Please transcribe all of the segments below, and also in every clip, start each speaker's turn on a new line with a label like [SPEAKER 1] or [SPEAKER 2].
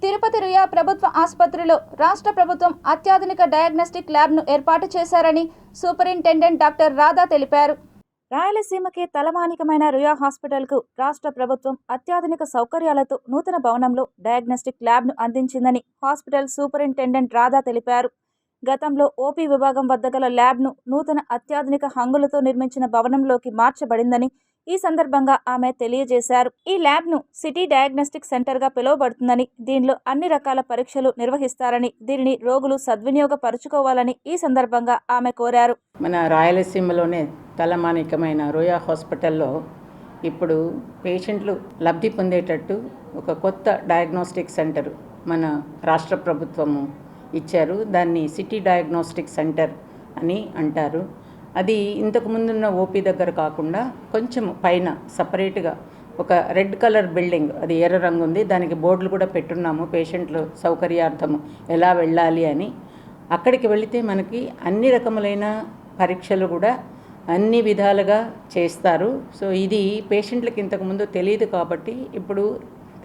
[SPEAKER 1] తిరుపతి రుయా ప్రభుత్వ ఆసుపత్రిలో రాష్ట్ర ప్రభుత్వం అత్యాధునిక డయాగ్నోస్టిక్ ల్యాబ్ను ఏర్పాటు చేశారని సూపరింటెండెంట్ డాక్టర్ రాధా తెలిపారు. రాయలసీమకి తలమానికమైన రుయా హాస్పిటల్కు రాష్ట్ర ప్రభుత్వం అత్యాధునిక సౌకర్యాలతో నూతన భవనంలో డయాగ్నోస్టిక్ ల్యాబ్ను అందించిందని హాస్పిటల్ సూపరింటెండెంట్ రాధా తెలిపారు. గతంలో ఓపీ విభాగం వద్ద గల ల్యాబ్ను నూతన అత్యాధునిక హంగులతో నిర్మించిన భవనంలోకి మార్చబడిందని ఈ సందర్భంగా ఆమె తెలియజేశారు. ఈ ల్యాబ్ను సిటీ డయాగ్నోస్టిక్ సెంటర్గా పిలువబడుతుందని, దీనిలో అన్ని రకాల పరీక్షలు నిర్వహిస్తారని, దీనిని రోగులు సద్వినియోగపరుచుకోవాలని ఈ సందర్భంగా ఆమె కోరారు.
[SPEAKER 2] మన రాయలసీమలోనే తలమానికమైన రుయా హాస్పిటల్లో ఇప్పుడు పేషెంట్లు లబ్ధి పొందేటట్టు ఒక కొత్త డయాగ్నోస్టిక్ సెంటర్ మన రాష్ట్ర ప్రభుత్వము ఇచ్చారు. దాన్ని సిటీ డయాగ్నోస్టిక్ సెంటర్ అని అంటారు. అది ఇంతకుముందున్న ఓపీ దగ్గర కాకుండా కొంచెం పైన సపరేట్గా ఒక రెడ్ కలర్ బిల్డింగ్, అది ఎర్ర రంగు ఉంది, దానికి బోర్డులు కూడా పెట్టున్నాము పేషెంట్లు సౌకర్యార్థము ఎలా వెళ్ళాలి అని. అక్కడికి వెళితే మనకి అన్ని రకములైన పరీక్షలు కూడా అన్ని విధాలుగా చేస్తారు. సో ఇది పేషెంట్లకి ఇంతకుముందు తెలియదు కాబట్టి ఇప్పుడు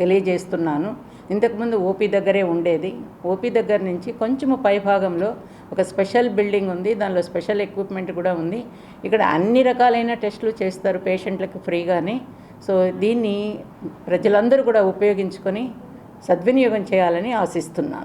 [SPEAKER 2] తెలియజేస్తున్నాను. ఇంతకుముందు ఓపీ దగ్గరే ఉండేది. ఓపీ దగ్గర నుంచి కొంచెము పైభాగంలో ఒక స్పెషల్ బిల్డింగ్ ఉంది, దానిలో స్పెషల్ ఎక్విప్మెంట్ కూడా ఉంది. ఇక్కడ అన్ని రకాలైన టెస్టులు చేస్తారు పేషెంట్లకు ఫ్రీగానే. సో దీన్ని ప్రజలందరూ కూడా ఉపయోగించుకొని సద్వినియోగం చేయాలని ఆశిస్తున్నాను.